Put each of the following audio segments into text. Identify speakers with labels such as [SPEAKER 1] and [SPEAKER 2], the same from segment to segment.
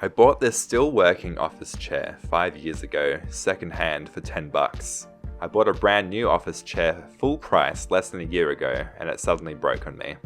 [SPEAKER 1] I bought this still working office chair 5 years ago, second-hand for $10. I bought a brand new office chair full price less than a year ago, and it suddenly broke on me.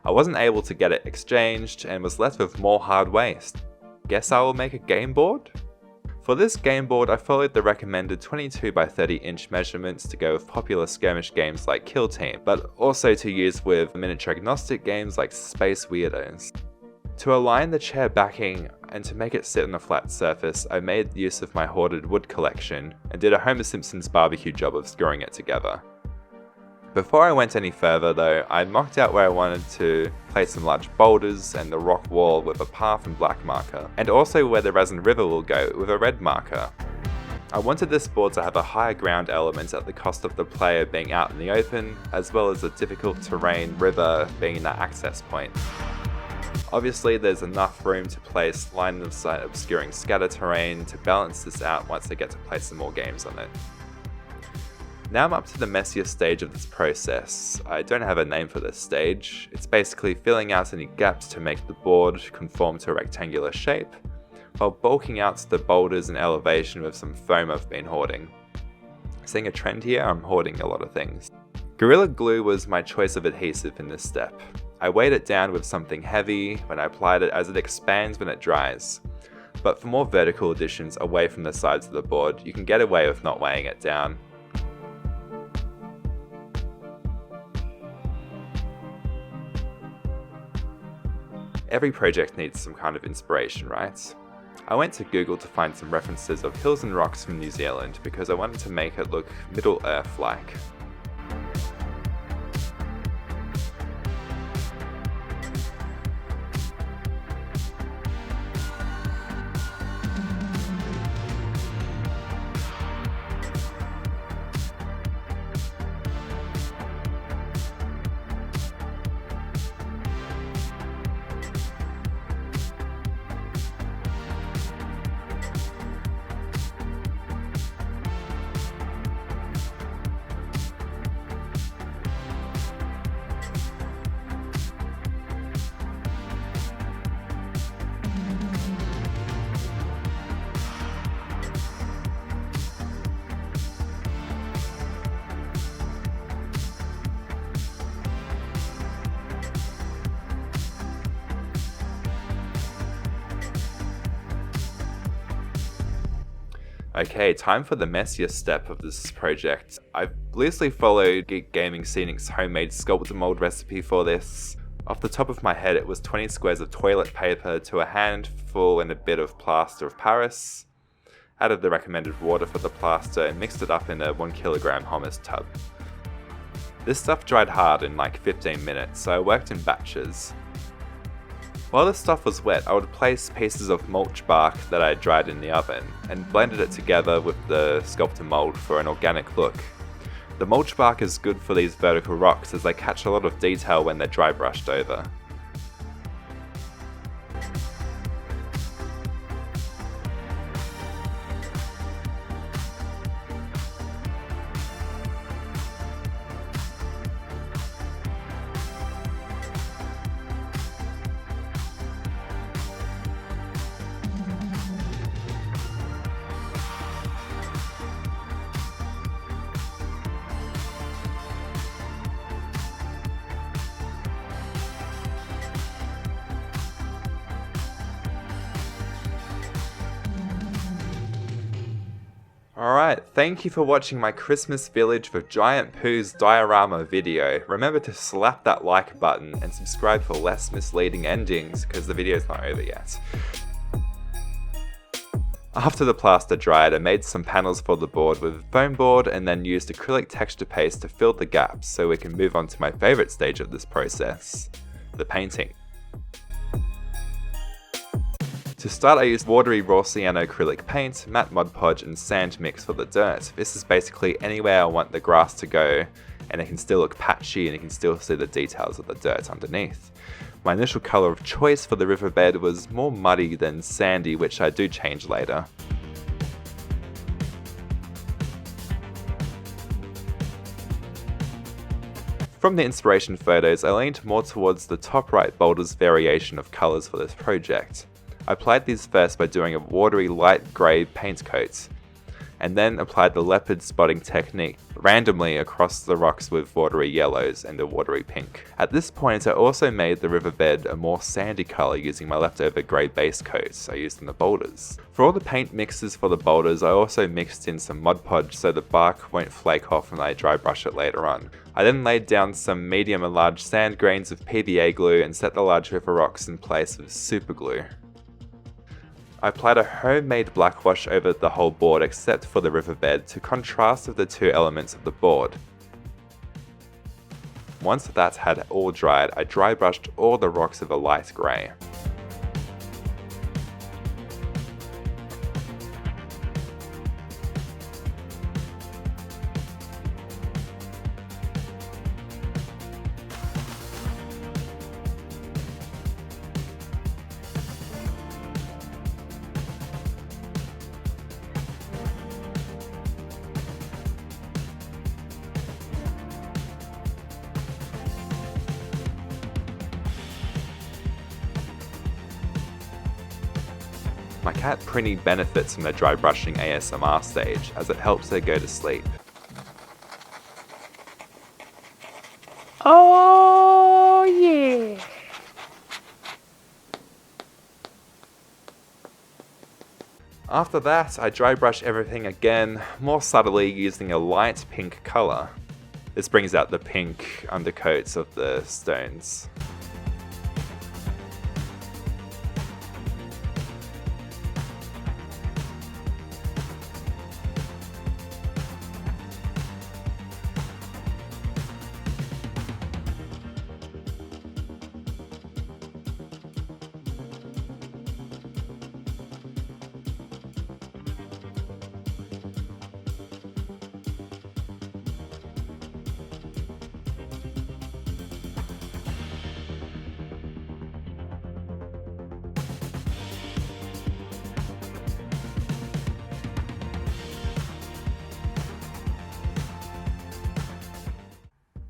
[SPEAKER 1] I wasn't able to get it exchanged and was left with more hard waste. Guess I will make a game board? For this game board, I followed the recommended 22 by 30 inch measurements to go with popular skirmish games like Kill Team, but also to use with miniature agnostic games like Space Weirdos. To align the chair backing and to make it sit on a flat surface, I made use of my hoarded wood collection and did a Homer Simpson's barbecue job of screwing it together. Before I went any further though, I mocked out where I wanted to place some large boulders and the rock wall with a path and black marker, and also where the resin river will go with a red marker. I wanted this board to have a higher ground element at the cost of the player being out in the open, as well as a difficult terrain river being that access point. Obviously there's enough room to place line of sight obscuring scatter terrain to balance this out once I get to play some more games on it. Now I'm up to the messier stage of this process. I don't have a name for this stage. It's basically filling out any gaps to make the board conform to a rectangular shape, while bulking out the boulders and elevation with some foam I've been hoarding. Seeing a trend here, I'm hoarding a lot of things. Gorilla Glue was my choice of adhesive in this step. I weighed it down with something heavy when I applied it as it expands when it dries. But for more vertical additions away from the sides of the board, you can get away with not weighing it down. Every project needs some kind of inspiration, right? I went to Google to find some references of hills and rocks from New Zealand because I wanted to make it look Middle-earth-like. Okay, time for the messiest step of this project. I've loosely followed Geek Gaming Scenics' homemade sculptamold recipe for this. Off the top of my head, it was 20 squares of toilet paper to a handful and a bit of plaster of Paris. Added the recommended water for the plaster and mixed it up in a 1 kilogram hummus tub. This stuff dried hard in like 15 minutes, so I worked in batches. While this stuff was wet, I would place pieces of mulch bark that I had dried in the oven and blended it together with the sculptamold for an organic look. The mulch bark is good for these vertical rocks as they catch a lot of detail when they're dry brushed over. Alright, thank you for watching my Christmas Village with Giant Pooh's diorama video. Remember to slap that like button and subscribe for less misleading endings because the video's not over yet. After the plaster dried, I made some panels for the board with foam board and then used acrylic texture paste to fill the gaps so we can move on to my favourite stage of this process, the painting. To start, I used watery raw cyano acrylic paint, matte Mod Podge and sand mix for the dirt. This is basically anywhere I want the grass to go, and it can still look patchy and you can still see the details of the dirt underneath. My initial colour of choice for the riverbed was more muddy than sandy, which I do change later. From the inspiration photos, I leaned more towards the top right boulder's variation of colours for this project. I applied these first by doing a watery light grey paint coat, and then applied the leopard spotting technique randomly across the rocks with watery yellows and a watery pink. At this point I also made the riverbed a more sandy colour using my leftover grey base coats I used in the boulders. For all the paint mixes for the boulders, I also mixed in some Mod Podge so the bark won't flake off when I dry brush it later on. I then laid down some medium and large sand grains of PVA glue and set the large river rocks in place with super glue. I applied a homemade black wash over the whole board except for the riverbed to contrast with the two elements of the board. Once that had all dried, I dry brushed all the rocks of a light grey. My cat Prinny benefits from the dry brushing ASMR stage as it helps her go to sleep.
[SPEAKER 2] Oh yeah!
[SPEAKER 1] After that, I dry brush everything again, more subtly using a light pink colour. This brings out the pink undercoats of the stones.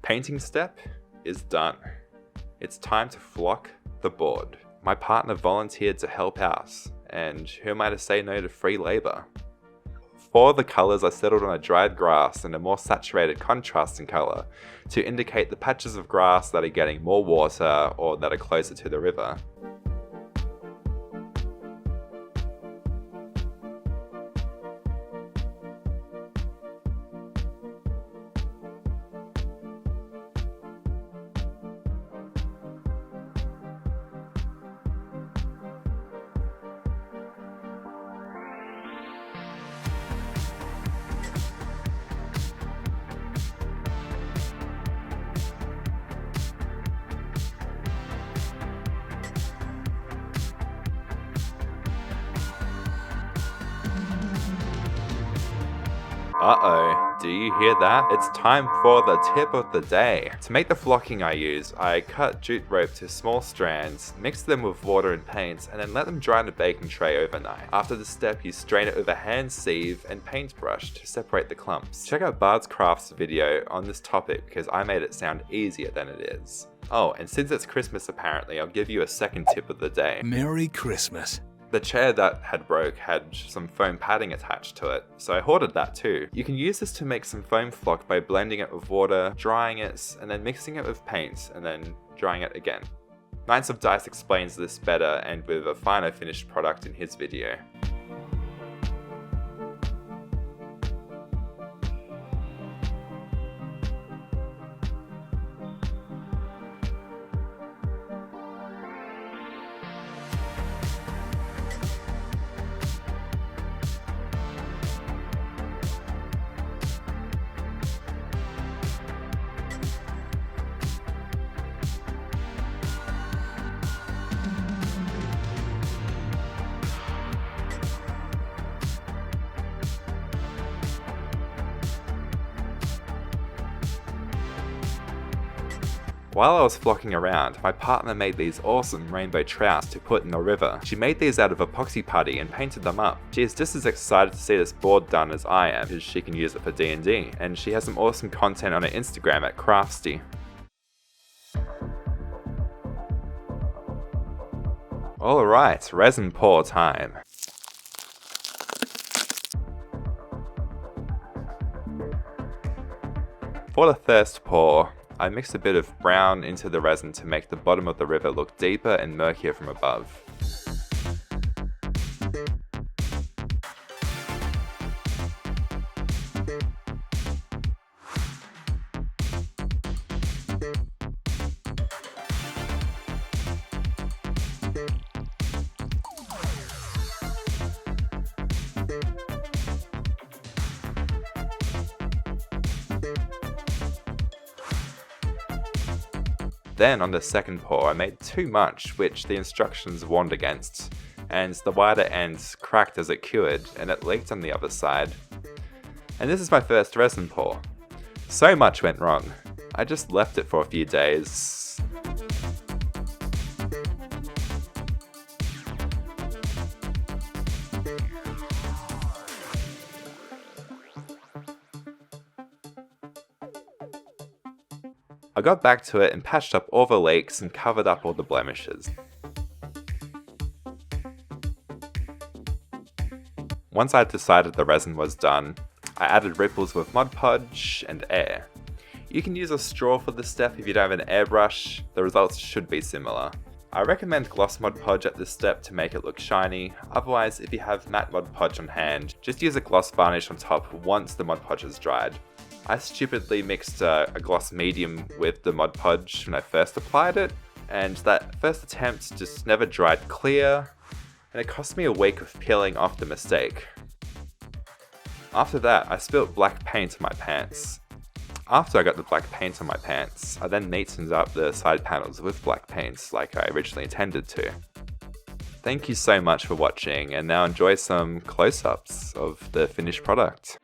[SPEAKER 1] Painting step is done. It's time to flock the board. My partner volunteered to help out, and who am I to say no to free labour? For the colours, I settled on a dried grass and a more saturated contrasting colour to indicate the patches of grass that are getting more water or that are closer to the river. Uh-oh, do you hear that? It's time for the tip of the day. To make the flocking I use, I cut jute rope to small strands, mix them with water and paint, and then let them dry in a baking tray overnight. After this step, you strain it with a hand sieve and paintbrush to separate the clumps. Check out Bard's Crafts video on this topic because I made it sound easier than it is. Oh, and since it's Christmas apparently, I'll give you a second tip of the day.
[SPEAKER 3] Merry Christmas.
[SPEAKER 1] The chair that had broke had some foam padding attached to it, so I hoarded that too. You can use this to make some foam flock by blending it with water, drying it, and then mixing it with paint, and then drying it again. KnightsofDice explains this better and with a finer finished product in his video. While I was flocking around, my partner made these awesome rainbow trouts to put in the river. She made these out of epoxy putty and painted them up. She is just as excited to see this board done as I am, because she can use it for D&D, and she has some awesome content on her Instagram at Craftsty. Alright, resin pour time. For the first pour, I mixed a bit of brown into the resin to make the bottom of the river look deeper and murkier from above. Then on the second pour I made too much, which the instructions warned against, and the wider end cracked as it cured and it leaked on the other side. And this is my first resin pour. So much went wrong. I just left it for a few days. I got back to it and patched up all the leaks and covered up all the blemishes. Once I had decided the resin was done, I added ripples with Mod Podge and air. You can use a straw for this step if you don't have an airbrush, the results should be similar. I recommend gloss Mod Podge at this step to make it look shiny, otherwise if you have matte Mod Podge on hand, just use a gloss varnish on top once the Mod Podge has dried. I stupidly mixed a gloss medium with the Mod Podge when I first applied it, and that first attempt just never dried clear, and it cost me a week of peeling off the mistake. After that, I spilt black paint on my pants. After I got the black paint on my pants, I then neatened up the side panels with black paint like I originally intended to. Thank you so much for watching, and now enjoy some close-ups of the finished product.